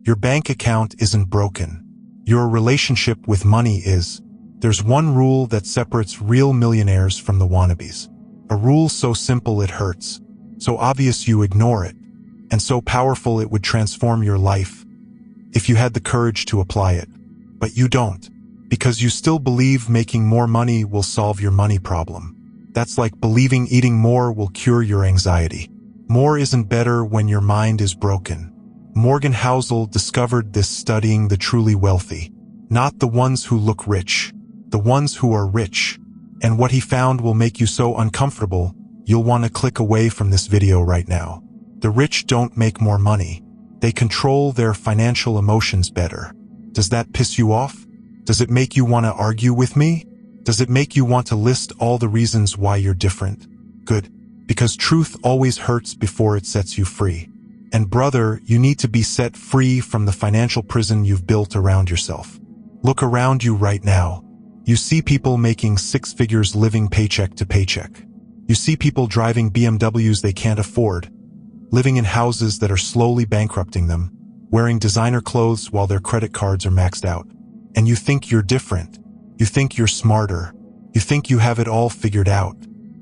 Your bank account isn't broken. Your relationship with money is. There's one rule that separates real millionaires from the wannabes. A rule so simple it hurts, so obvious you ignore it, and so powerful it would transform your life if you had the courage to apply it. But you don't, because you still believe making more money will solve your money problem. That's like believing eating more will cure your anxiety. More isn't better when your mind is broken. Morgan Housel discovered this studying the truly wealthy, not the ones who look rich, the ones who are rich. And what he found will make you so uncomfortable, you'll want to click away from this video right now. The rich don't make more money. They control their financial emotions better. Does that piss you off? Does it make you want to argue with me? Does it make you want to list all the reasons why you're different? Good, because truth always hurts before it sets you free. And brother, you need to be set free from the financial prison you've built around yourself. Look around you right now. You see people making six figures living paycheck to paycheck. You see people driving BMWs they can't afford, living in houses that are slowly bankrupting them, wearing designer clothes while their credit cards are maxed out. And you think you're different. You think you're smarter. You think you have it all figured out.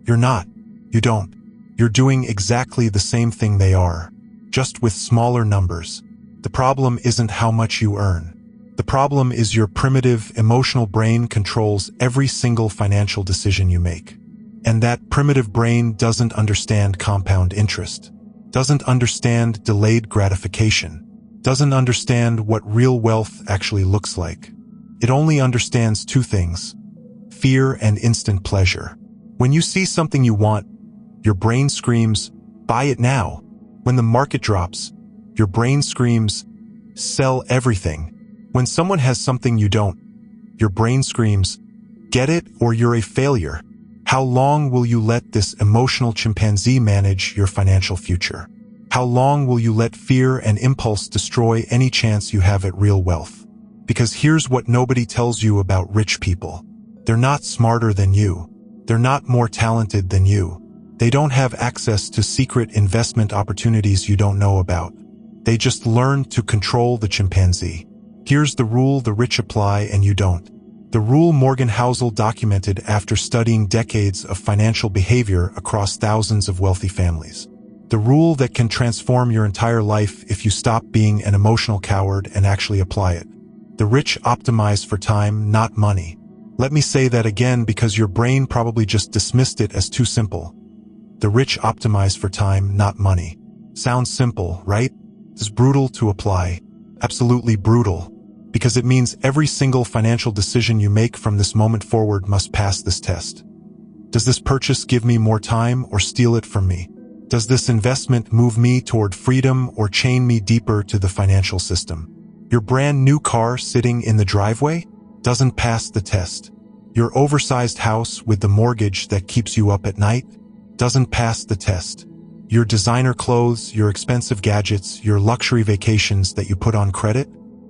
You're not. You don't. You're doing exactly the same thing they are, just with smaller numbers. The problem isn't how much you earn. The problem is your primitive, emotional brain controls every single financial decision you make. And that primitive brain doesn't understand compound interest, doesn't understand delayed gratification, doesn't understand what real wealth actually looks like. It only understands two things: fear and instant pleasure. When you see something you want, your brain screams, "Buy it now." When the market drops, your brain screams, "Sell everything." When someone has something you don't, your brain screams, "Get it or you're a failure." How long will you let this emotional chimpanzee manage your financial future? How long will you let fear and impulse destroy any chance you have at real wealth? Because here's what nobody tells you about rich people. They're not smarter than you. They're not more talented than you. They don't have access to secret investment opportunities you don't know about. They just learn to control the chimpanzee. Here's the rule the rich apply and you don't. The rule Morgan Housel documented after studying decades of financial behavior across thousands of wealthy families. The rule that can transform your entire life if you stop being an emotional coward and actually apply it. The rich optimize for time, not money. Let me say that again because your brain probably just dismissed it as too simple. The rich optimize for time, not money. Sounds simple, right? It's brutal to apply. Absolutely brutal. Because it means every single financial decision you make from this moment forward must pass this test. Does this purchase give me more time or steal it from me? Does this investment move me toward freedom or chain me deeper to the financial system? Your brand new car sitting in the driveway doesn't pass the test. Your oversized house with the mortgage that keeps you up at night doesn't pass the test. Your designer clothes, your expensive gadgets, your luxury vacations that you put on credit,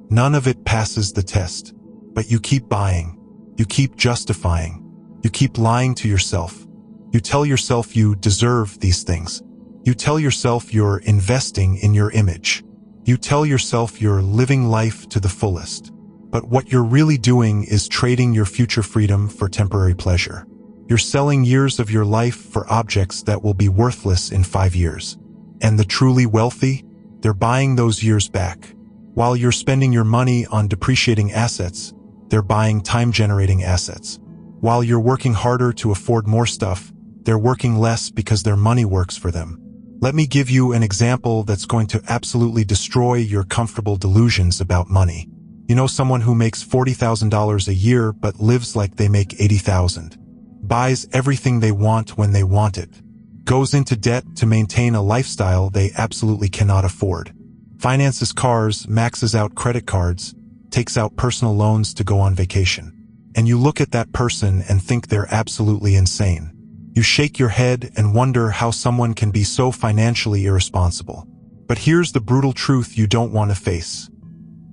none of it passes the test. But you keep buying. You keep justifying. You keep lying to yourself. You tell yourself you deserve these things. You tell yourself you're investing in your image. You tell yourself you're living life to the fullest. But what you're really doing is trading your future freedom for temporary pleasure. You're selling years of your life for objects that will be worthless in 5 years. And the truly wealthy, they're buying those years back. While you're spending your money on depreciating assets, they're buying time-generating assets. While you're working harder to afford more stuff, they're working less because their money works for them. Let me give you an example that's going to absolutely destroy your comfortable delusions about money. You know someone who makes $40,000 a year but lives like they make $80,000. Buys everything they want when they want it. Goes into debt to maintain a lifestyle they absolutely cannot afford. Finances cars, maxes out credit cards, takes out personal loans to go on vacation. And you look at that person and think they're absolutely insane. You shake your head and wonder how someone can be so financially irresponsible. But here's the brutal truth you don't want to face.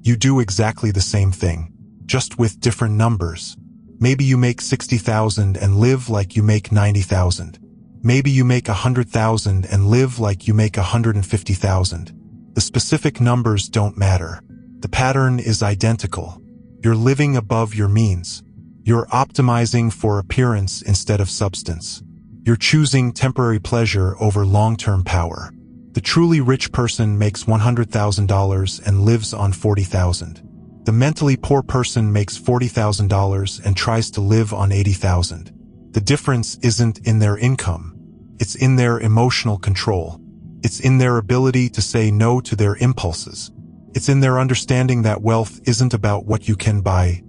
You do exactly the same thing, just with different numbers. Maybe you make $60,000 and live like you make $90,000. Maybe you make $100,000 and live like you make $150,000. The specific numbers don't matter. The pattern is identical. You're living above your means. You're optimizing for appearance instead of substance. You're choosing temporary pleasure over long-term power. The truly rich person makes $100,000 and lives on $40,000. The mentally poor person makes $40,000 and tries to live on $80,000. The difference isn't in their income. It's in their emotional control. It's in their ability to say no to their impulses. It's in their understanding that wealth isn't about what you can buy.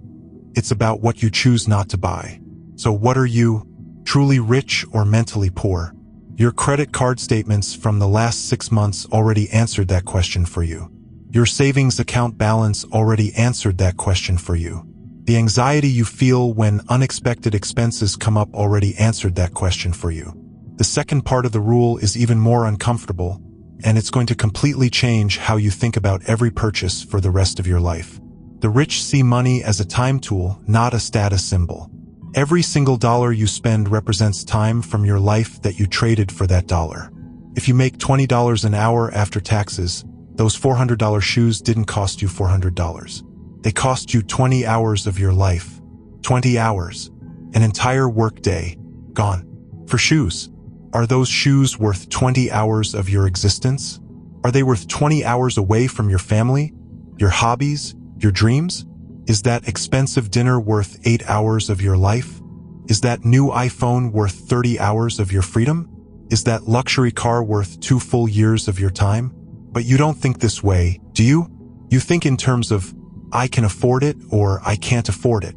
It's about what you choose not to buy. So what are you? Truly rich or mentally poor? Your credit card statements from the last 6 months already answered that question for you. Your savings account balance already answered that question for you. The anxiety you feel when unexpected expenses come up already answered that question for you. The second part of the rule is even more uncomfortable, and it's going to completely change how you think about every purchase for the rest of your life. The rich see money as a time tool, not a status symbol. Every single dollar you spend represents time from your life that you traded for that dollar. If you make $20 an hour after taxes, those $400 shoes didn't cost you $400. They cost you 20 hours of your life. 20 hours. An entire workday. Gone. For shoes. Are those shoes worth 20 hours of your existence? Are they worth 20 hours away from your family, your hobbies, your dreams? Is that expensive dinner worth 8 hours of your life? Is that new iPhone worth 30 hours of your freedom? Is that luxury car worth 2 full years of your time? But you don't think this way, do you? You think in terms of, I can afford it or I can't afford it.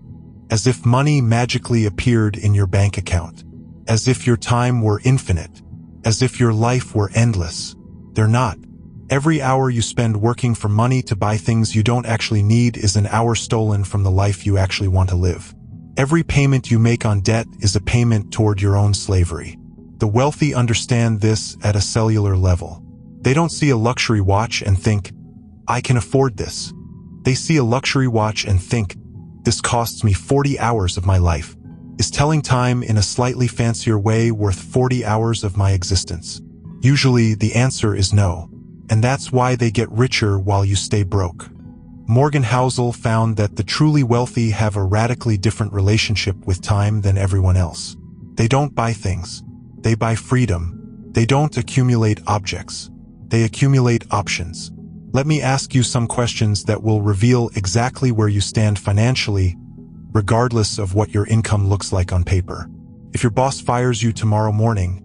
As if money magically appeared in your bank account. As if your time were infinite. As if your life were endless. They're not. Every hour you spend working for money to buy things you don't actually need is an hour stolen from the life you actually want to live. Every payment you make on debt is a payment toward your own slavery. The wealthy understand this at a cellular level. They don't see a luxury watch and think, I can afford this. They see a luxury watch and think, this costs me 40 hours of my life. Is telling time in a slightly fancier way worth 40 hours of my existence? Usually the answer is no. And that's why they get richer while you stay broke. Morgan Housel found that the truly wealthy have a radically different relationship with time than everyone else. They don't buy things. They buy freedom. They don't accumulate objects. They accumulate options. Let me ask you some questions that will reveal exactly where you stand financially, regardless of what your income looks like on paper. If your boss fires you tomorrow morning,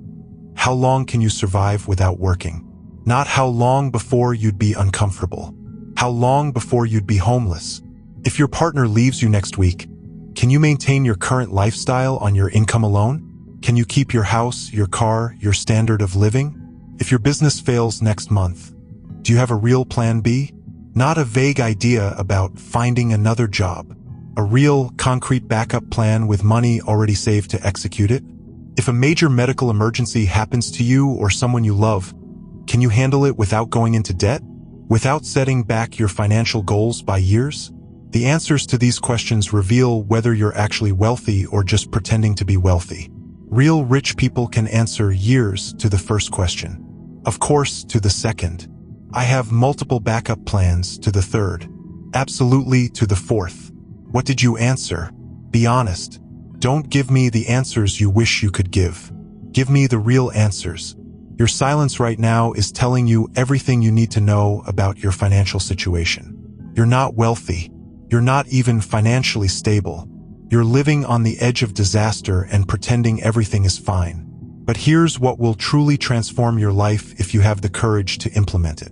how long can you survive without working? Not how long before you'd be uncomfortable. How long before you'd be homeless? If your partner leaves you next week, can you maintain your current lifestyle on your income alone? Can you keep your house, your car, your standard of living? If your business fails next month, do you have a real plan B? Not a vague idea about finding another job. A real, concrete backup plan with money already saved to execute it? If a major medical emergency happens to you or someone you love, can you handle it without going into debt? Without setting back your financial goals by years? The answers to these questions reveal whether you're actually wealthy or just pretending to be wealthy. Real rich people can answer years to the first question. Of course, to the second. I have multiple backup plans to the third. Absolutely to the fourth. What did you answer? Be honest. Don't give me the answers you wish you could give. Give me the real answers. Your silence right now is telling you everything you need to know about your financial situation. You're not wealthy. You're not even financially stable. You're living on the edge of disaster and pretending everything is fine. But here's what will truly transform your life if you have the courage to implement it.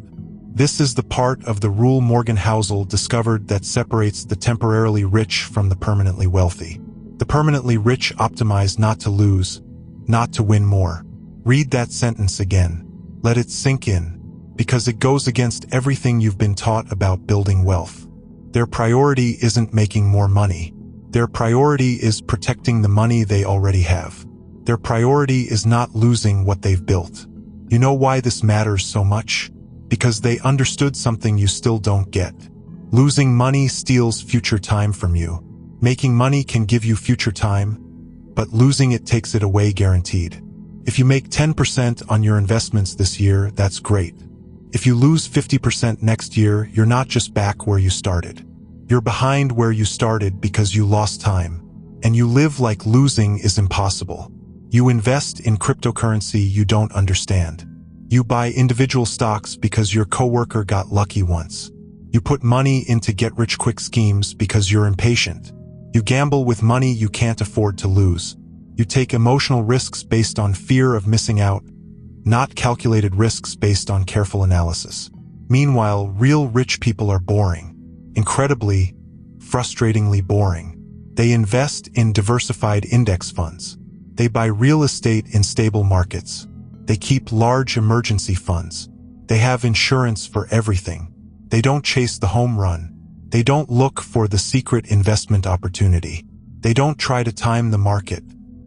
This is the part of the rule Morgan Housel discovered that separates the temporarily rich from the permanently wealthy. The permanently rich optimize not to lose, not to win more. Read that sentence again. Let it sink in, because it goes against everything you've been taught about building wealth. Their priority isn't making more money. Their priority is protecting the money they already have. Their priority is not losing what they've built. You know why this matters so much? Because they understood something you still don't get. Losing money steals future time from you. Making money can give you future time, but losing it takes it away guaranteed. If you make 10% on your investments this year, that's great. If you lose 50% next year, you're not just back where you started. You're behind where you started because you lost time. And you live like losing is impossible. You invest in cryptocurrency you don't understand. You buy individual stocks because your coworker got lucky once. You put money into get-rich-quick schemes because you're impatient. You gamble with money you can't afford to lose. You take emotional risks based on fear of missing out, not calculated risks based on careful analysis. Meanwhile, real rich people are boring. Incredibly, frustratingly boring. They invest in diversified index funds. They buy real estate in stable markets. They keep large emergency funds. They have insurance for everything. They don't chase the home run. They don't look for the secret investment opportunity. They don't try to time the market.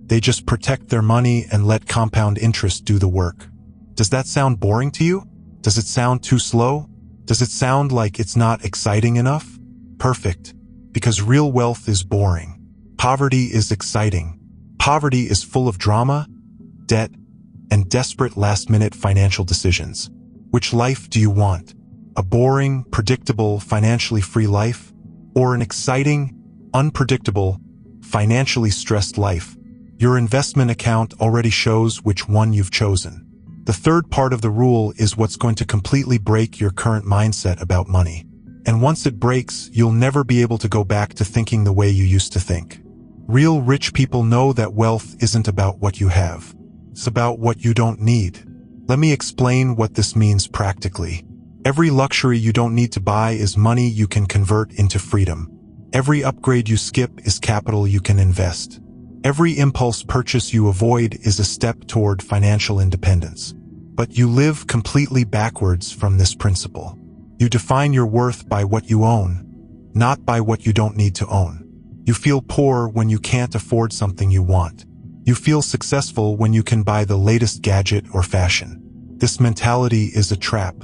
They just protect their money and let compound interest do the work. Does that sound boring to you? Does it sound too slow? Does it sound like it's not exciting enough? Perfect. Because real wealth is boring. Poverty is exciting. Poverty is full of drama, debt, and desperate last-minute financial decisions. Which life do you want? A boring, predictable, financially free life? Or an exciting, unpredictable, financially stressed life? Your investment account already shows which one you've chosen. The third part of the rule is what's going to completely break your current mindset about money. And once it breaks, you'll never be able to go back to thinking the way you used to think. Real rich people know that wealth isn't about what you have. It's about what you don't need. Let me explain what this means practically. Every luxury you don't need to buy is money you can convert into freedom. Every upgrade you skip is capital you can invest. Every impulse purchase you avoid is a step toward financial independence. But you live completely backwards from this principle. You define your worth by what you own, not by what you don't need to own. You feel poor when you can't afford something you want. You feel successful when you can buy the latest gadget or fashion. This mentality is a trap.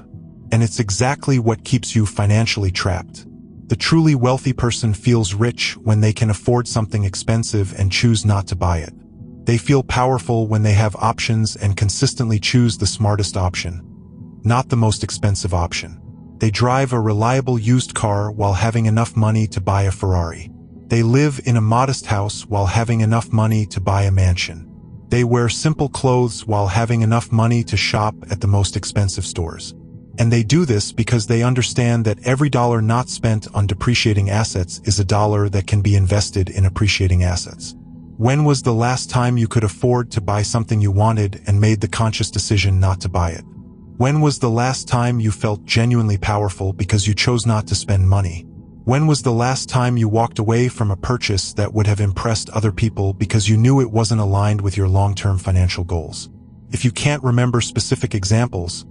And it's exactly what keeps you financially trapped. The truly wealthy person feels rich when they can afford something expensive and choose not to buy it. They feel powerful when they have options and consistently choose the smartest option, not the most expensive option. They drive a reliable used car while having enough money to buy a Ferrari. They live in a modest house while having enough money to buy a mansion. They wear simple clothes while having enough money to shop at the most expensive stores. And they do this because they understand that every dollar not spent on depreciating assets is a dollar that can be invested in appreciating assets. When was the last time you could afford to buy something you wanted and made the conscious decision not to buy it? When was the last time you felt genuinely powerful because you chose not to spend money? When was the last time you walked away from a purchase that would have impressed other people because you knew it wasn't aligned with your long-term financial goals? If you can't remember specific examples,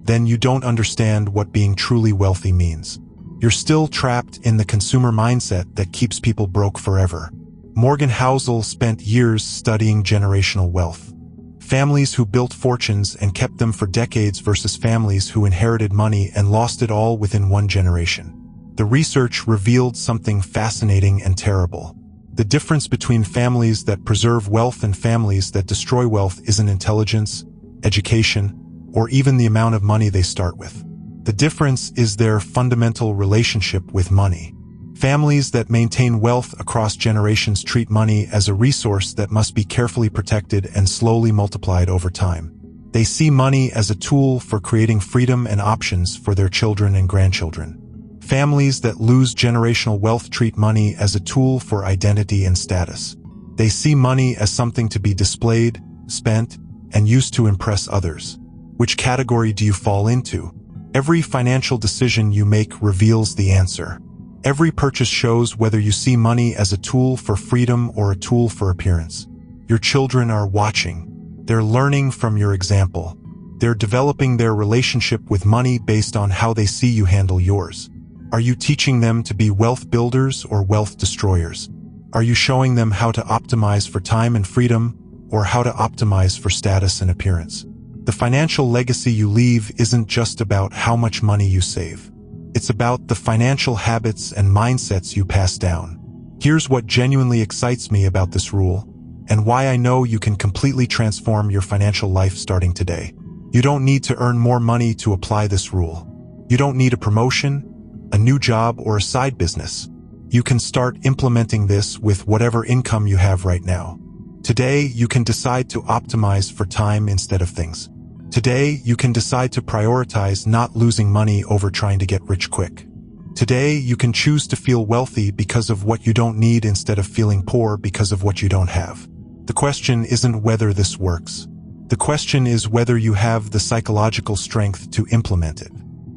then you don't understand what being truly wealthy means. You're still trapped in the consumer mindset that keeps people broke forever. Morgan Housel spent years studying generational wealth. Families who built fortunes and kept them for decades versus families who inherited money and lost it all within one generation. The research revealed something fascinating and terrible. The difference between families that preserve wealth and families that destroy wealth isn't intelligence, education, or even the amount of money they start with. The difference is their fundamental relationship with money. Families that maintain wealth across generations treat money as a resource that must be carefully protected and slowly multiplied over time. They see money as a tool for creating freedom and options for their children and grandchildren. Families that lose generational wealth treat money as a tool for identity and status. They see money as something to be displayed, spent, and used to impress others. Which category do you fall into? Every financial decision you make reveals the answer. Every purchase shows whether you see money as a tool for freedom or a tool for appearance. Your children are watching. They're learning from your example. They're developing their relationship with money based on how they see you handle yours. Are you teaching them to be wealth builders or wealth destroyers? Are you showing them how to optimize for time and freedom, or how to optimize for status and appearance? The financial legacy you leave isn't just about how much money you save. It's about the financial habits and mindsets you pass down. Here's what genuinely excites me about this rule, and why I know you can completely transform your financial life starting today. You don't need to earn more money to apply this rule. You don't need a promotion, a new job, or a side business. You can start implementing this with whatever income you have right now. Today, you can decide to optimize for time instead of things. Today, you can decide to prioritize not losing money over trying to get rich quick. Today, you can choose to feel wealthy because of what you don't need instead of feeling poor because of what you don't have. The question isn't whether this works. The question is whether you have the psychological strength to implement it.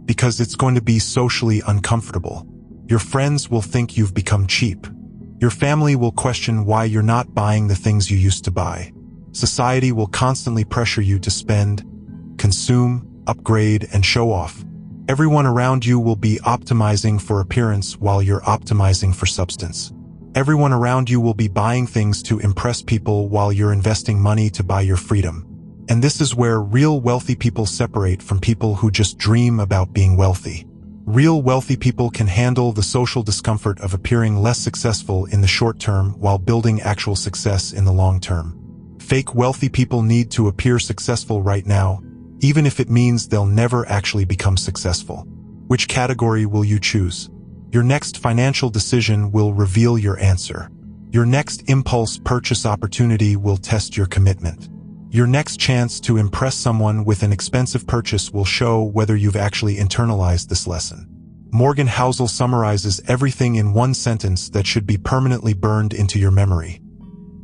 Because it's going to be socially uncomfortable. Your friends will think you've become cheap. Your family will question why you're not buying the things you used to buy. Society will constantly pressure you to spend, consume, upgrade, and show off. Everyone around you will be optimizing for appearance while you're optimizing for substance. Everyone around you will be buying things to impress people while you're investing money to buy your freedom. And this is where real wealthy people separate from people who just dream about being wealthy. Real wealthy people can handle the social discomfort of appearing less successful in the short term while building actual success in the long term. Fake wealthy people need to appear successful right now, even if it means they'll never actually become successful. Which category will you choose? Your next financial decision will reveal your answer. Your next impulse purchase opportunity will test your commitment. Your next chance to impress someone with an expensive purchase will show whether you've actually internalized this lesson. Morgan Housel summarizes everything in one sentence that should be permanently burned into your memory.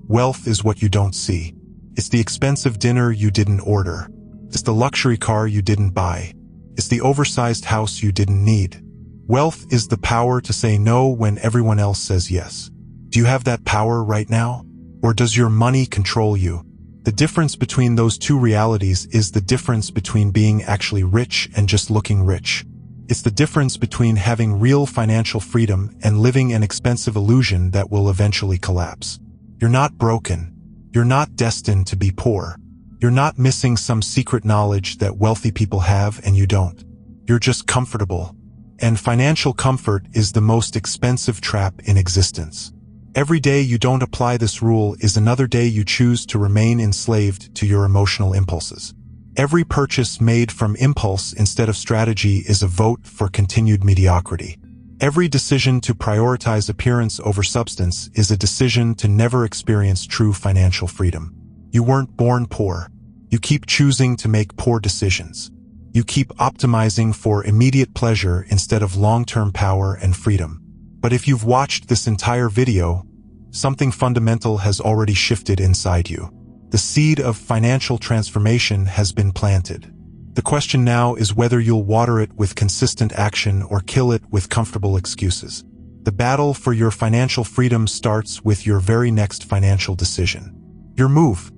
Wealth is what you don't see. It's the expensive dinner you didn't order. It's the luxury car you didn't buy. It's the oversized house you didn't need. Wealth is the power to say no when everyone else says yes. Do you have that power right now? Or does your money control you? The difference between those two realities is the difference between being actually rich and just looking rich. It's the difference between having real financial freedom and living an expensive illusion that will eventually collapse. You're not broken. You're not destined to be poor. You're not missing some secret knowledge that wealthy people have and you don't. You're just comfortable. And financial comfort is the most expensive trap in existence. Every day you don't apply this rule is another day you choose to remain enslaved to your emotional impulses. Every purchase made from impulse instead of strategy is a vote for continued mediocrity. Every decision to prioritize appearance over substance is a decision to never experience true financial freedom. You weren't born poor. You keep choosing to make poor decisions. You keep optimizing for immediate pleasure instead of long-term power and freedom. But if you've watched this entire video, something fundamental has already shifted inside you. The seed of financial transformation has been planted. The question now is whether you'll water it with consistent action or kill it with comfortable excuses. The battle for your financial freedom starts with your very next financial decision. Your move.